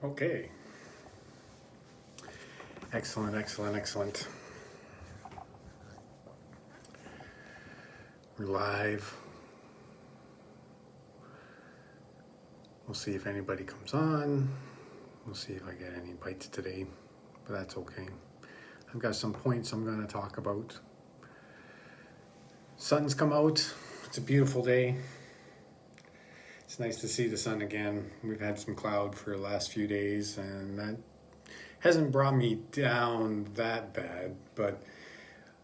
Okay. Excellent, excellent, excellent. We're live. We'll see if anybody comes on. We'll see if I get any bites today, but that's okay. I've got some points I'm going to talk about. Sun's come out. It's a beautiful day. It's nice to see the sun again. We've had some cloud for the last few days, and that hasn't brought me down that bad, but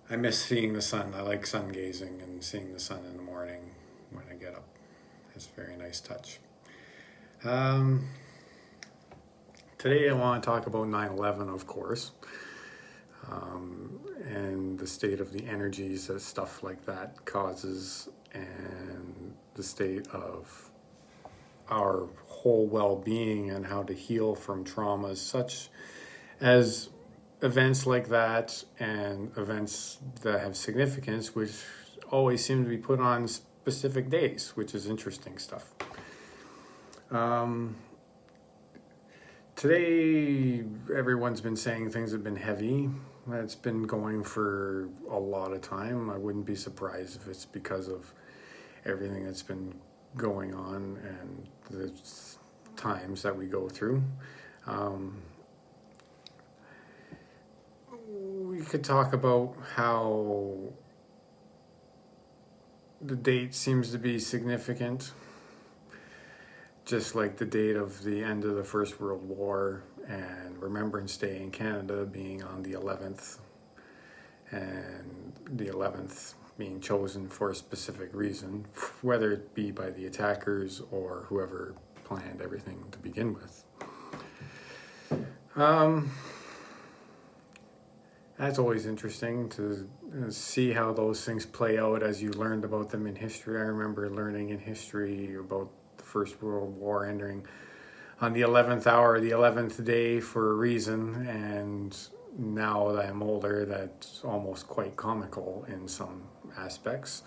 I miss seeing the sun. I like sun gazing and seeing the sun in the morning when I get up. It's a very nice touch. Today I want to talk about 9/11, of course, and the state of the energies that stuff like that causes, and the state of our whole well-being and how to heal from traumas such as events like that and events that have significance, which always seem to be put on specific days, which is interesting stuff. Today, everyone's been saying things have been heavy. It's been going for a lot of time. I wouldn't be surprised if it's because of everything that's been going on and the times that we go through. We could talk about how the date seems to be significant, just like the date of the end of the First World War and Remembrance Day in Canada being on the 11th, and the 11th being chosen for a specific reason, whether it be by the attackers or whoever planned everything to begin with. That's always interesting to see how those things play out as you learned about them in history. I remember learning in history about the First World War ending on the 11th hour, the 11th day for a reason, and now that I'm older, that's almost quite comical in some aspects.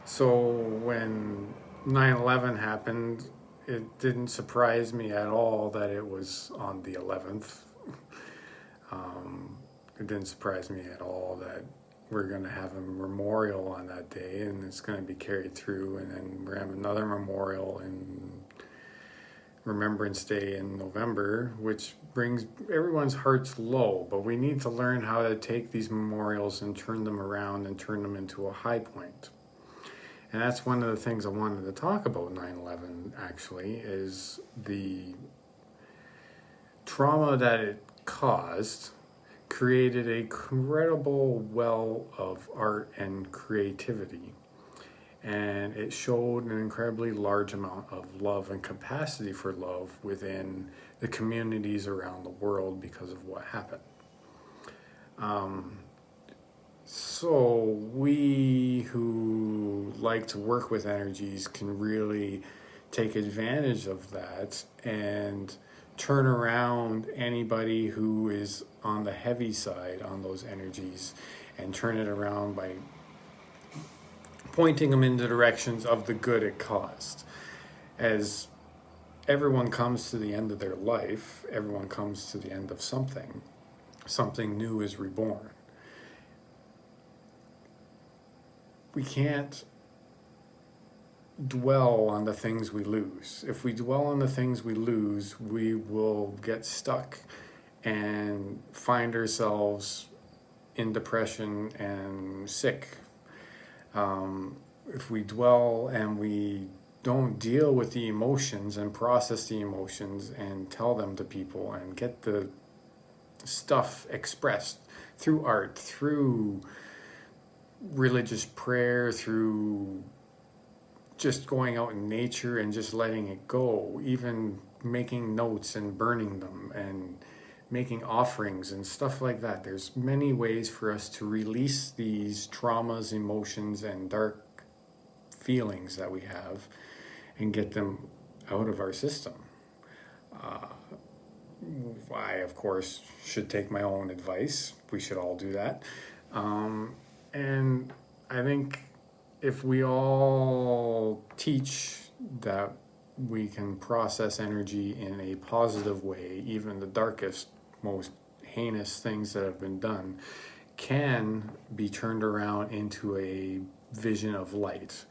So when 9/11 happened, it didn't surprise me at all that it was on the 11th. It didn't surprise me at all that we're going to have a memorial on that day, and it's going to be carried through, and then we're going to have another memorial in Remembrance Day in November, which brings everyone's hearts low. But we need to learn how to take these memorials and turn them around and turn them into a high point. And that's one of the things I wanted to talk about 9/11, actually, is the trauma that it caused created an incredible well of art and creativity. And it showed an incredibly large amount of love and capacity for love within the communities around the world because of what happened. So we who like to work with energies can really take advantage of that and turn around anybody who is on the heavy side on those energies and turn it around by pointing them in the directions of the good it caused. As everyone comes to the end of their life, everyone comes to the end of something. Something new is reborn. We can't dwell on the things we lose. If we dwell on the things we lose, we will get stuck and find ourselves in depression and sick. If we dwell and we don't deal with the emotions and process the emotions and tell them to people and get the stuff expressed through art, through religious prayer, through just going out in nature and just letting it go, even making notes and burning them and making offerings and stuff like that. There's many ways for us to release these traumas, emotions, and dark feelings that we have and get them out of our system. I, of course, should take my own advice. We should all do that. And I think if we all teach that we can process energy in a positive way, even the darkest, most heinous things that have been done can be turned around into a vision of light.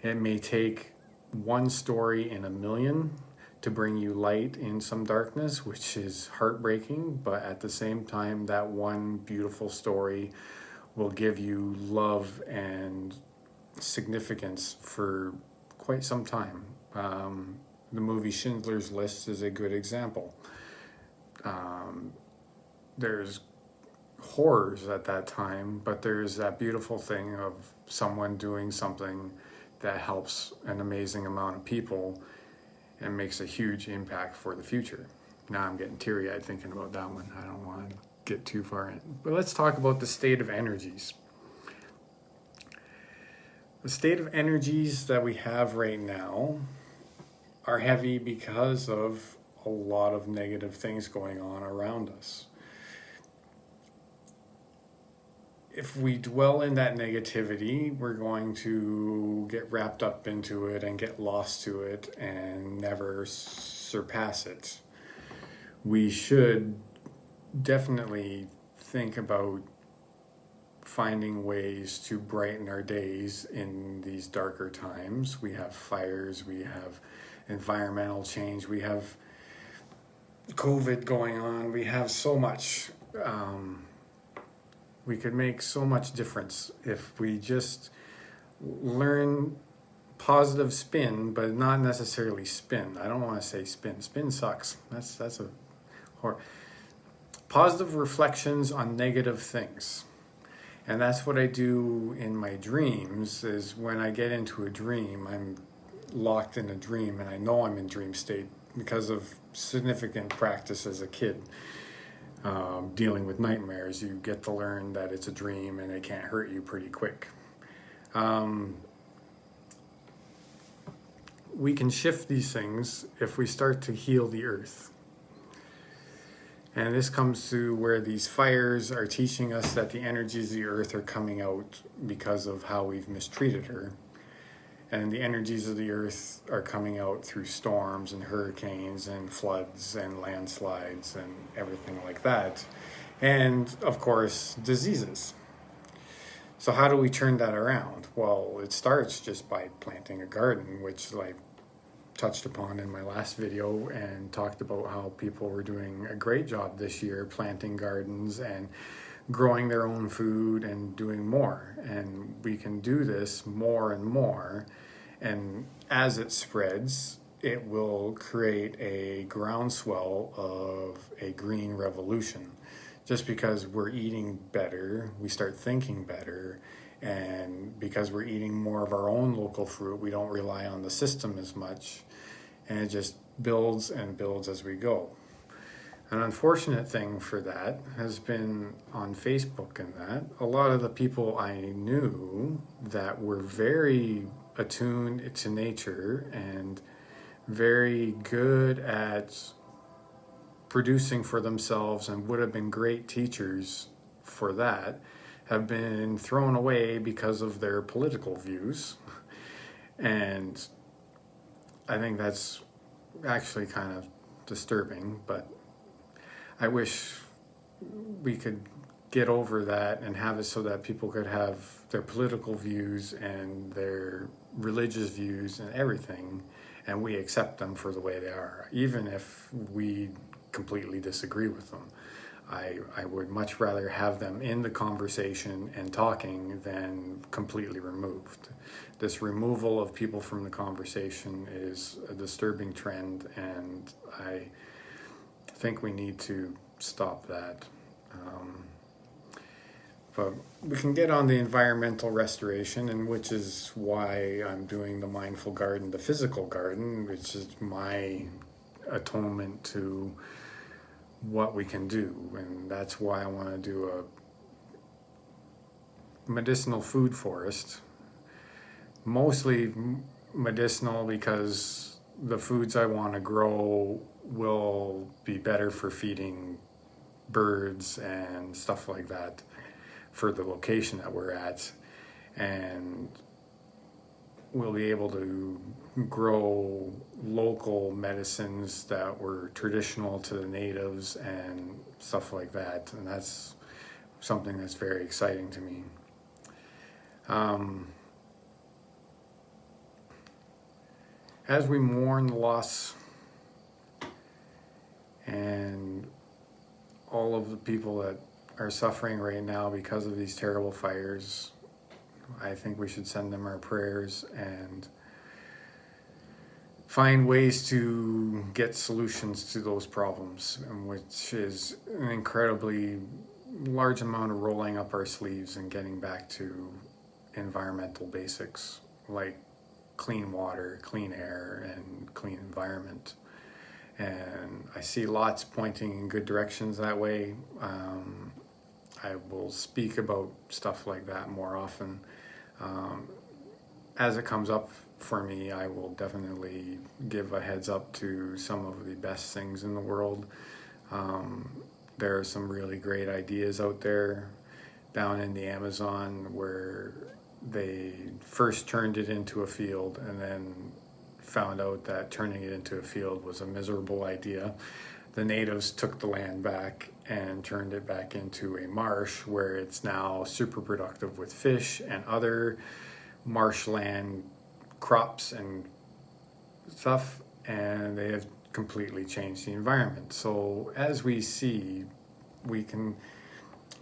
It may take one story in a million to bring you light in some darkness, which is heartbreaking, but at the same time, that one beautiful story will give you love and significance for quite some time. The movie Schindler's List is a good example. There's horrors at that time, but there's that beautiful thing of someone doing something that helps an amazing amount of people and makes a huge impact for the future. Now I'm getting teary-eyed thinking about that one. I don't want to get too far in. But let's talk about the state of energies. The state of energies that we have right now are heavy because of a lot of negative things going on around us. If we dwell in that negativity, we're going to get wrapped up into it and get lost to it and never surpass it. We should definitely think about finding ways to brighten our days in these darker times. We have fires, we have environmental change, we have COVID going on, we have so much. We could make so much difference if we just learn positive spin, but not necessarily spin. I don't want to say spin. Spin sucks. That's a horror. Positive reflections on negative things. And that's what I do in my dreams, is when I get into a dream, I'm locked in a dream and I know I'm in dream state because of significant practice as a kid. Dealing with nightmares, you get to learn that it's a dream and it can't hurt you pretty quick. We can shift these things if we start to heal the earth. And this comes to where these fires are teaching us that the energies of the earth are coming out because of how we've mistreated her. And the energies of the earth are coming out through storms and hurricanes and floods and landslides and everything like that. And, of course, diseases. So how do we turn that around? Well, it starts just by planting a garden, which I touched upon in my last video and talked about how people were doing a great job this year planting gardens and growing their own food and doing more. And we can do this more and more. And as it spreads, it will create a groundswell of a green revolution. Just because we're eating better, we start thinking better. And because we're eating more of our own local fruit, we don't rely on the system as much. And it just builds and builds as we go. An unfortunate thing for that has been on Facebook and that a lot of the people I knew that were very attuned to nature and very good at producing for themselves and would have been great teachers for that have been thrown away because of their political views. And I think that's actually kind of disturbing, but I wish we could get over that and have it so that people could have their political views and their religious views and everything, and we accept them for the way they are, even if we completely disagree with them. I would much rather have them in the conversation and talking than completely removed. This removal of people from the conversation is a disturbing trend, and I think we need to stop that. But we can get on the environmental restoration, and which is why I'm doing the mindful garden, the physical garden, which is my atonement to what we can do. And that's why I want to do a medicinal food forest. Mostly medicinal because the foods I want to grow will be better for feeding birds and stuff like that for the location that we're at. And we'll be able to grow local medicines that were traditional to the natives and stuff like that. And that's something that's very exciting to me. As we mourn the loss and all of the people that are suffering right now because of these terrible fires, I think we should send them our prayers and find ways to get solutions to those problems, which is an incredibly large amount of rolling up our sleeves and getting back to environmental basics like clean water, clean air, and clean environment. And I see lots pointing in good directions that way. I will speak about stuff like that more often. As it comes up for me, I will definitely give a heads up to some of the best things in the world. There are some really great ideas out there down in the Amazon where they first turned it into a field and then found out that turning it into a field was a miserable idea. The natives took the land back and turned it back into a marsh where it's now super productive with fish and other marshland crops and stuff, and they have completely changed the environment. So as we see, we can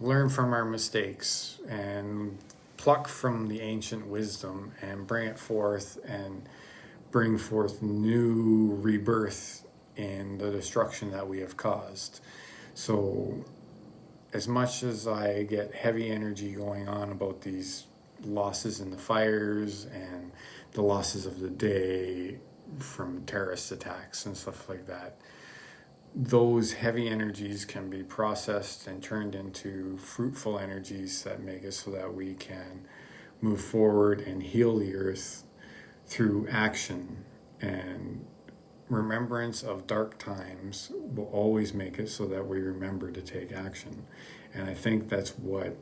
learn from our mistakes and pluck from the ancient wisdom and bring it forth and bring forth new rebirth in the destruction that we have caused. So as much as I get heavy energy going on about these losses in the fires and the losses of the day from terrorist attacks and stuff like that, those heavy energies can be processed and turned into fruitful energies that make it so that we can move forward and heal the earth through action. And remembrance of dark times will always make it so that we remember to take action. And I think that's what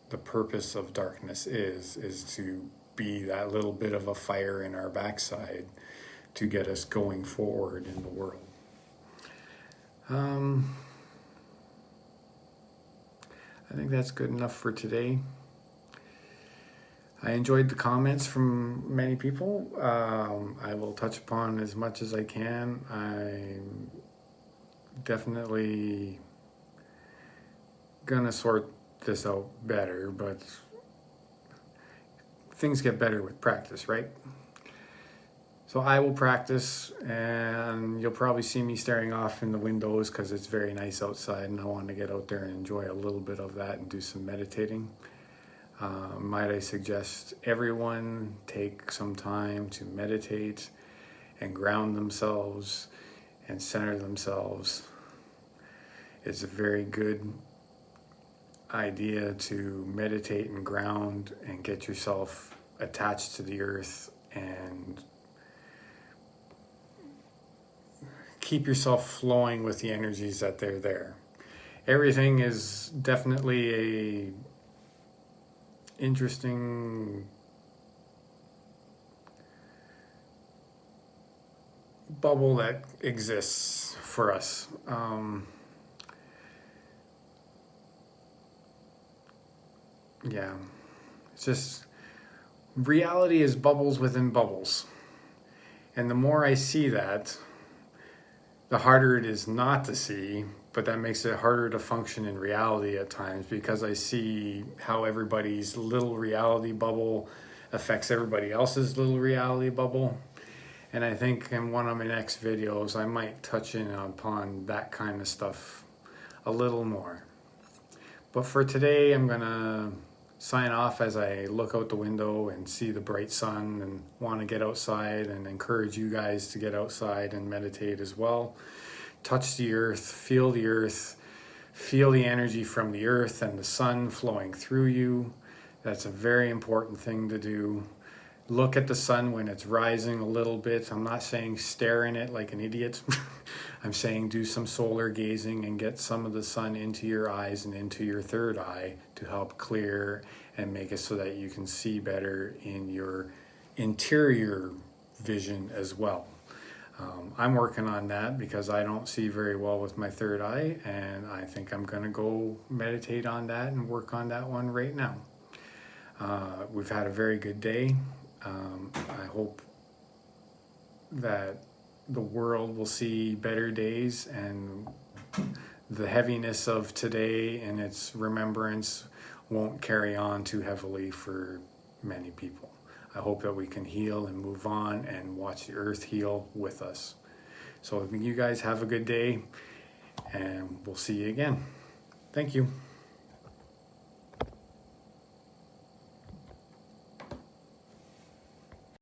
the purpose of darkness is to be that little bit of a fire in our backside to get us going forward in the world. I think that's good enough for today. I enjoyed the comments from many people. I will touch upon as much as I can. I'm definitely gonna sort this out better, but things get better with practice, right? So I will practice, and you'll probably see me staring off in the windows because it's very nice outside and I want to get out there and enjoy a little bit of that and do some meditating. Might I suggest everyone take some time to meditate and ground themselves and center themselves. It's a very good idea to meditate and ground and get yourself attached to the earth and keep yourself flowing with the energies that they're there. Everything is definitely a interesting bubble that exists for us. It's just reality is bubbles within bubbles. And the more I see that, the harder it is not to see, but that makes it harder to function in reality at times because I see how everybody's little reality bubble affects everybody else's little reality bubble. And I think in one of my next videos, I might touch in upon that kind of stuff a little more. But for today, I'm gonna sign off as I look out the window and see the bright sun and want to get outside and encourage you guys to get outside and meditate as well. Touch the earth, feel the energy from the earth and the sun flowing through you. That's a very important thing to do. Look at the sun when it's rising a little bit. I'm not saying stare in it like an idiot. I'm saying do some solar gazing and get some of the sun into your eyes and into your third eye to help clear and make it so that you can see better in your interior vision as well. I'm working on that because I don't see very well with my third eye, and I think I'm going to go meditate on that and work on that one right now. We've had a very good day. I hope that the world will see better days, and the heaviness of today and its remembrance won't carry on too heavily for many people. I hope that we can heal and move on and watch the earth heal with us. So you guys have a good day, and we'll see you again. Thank you.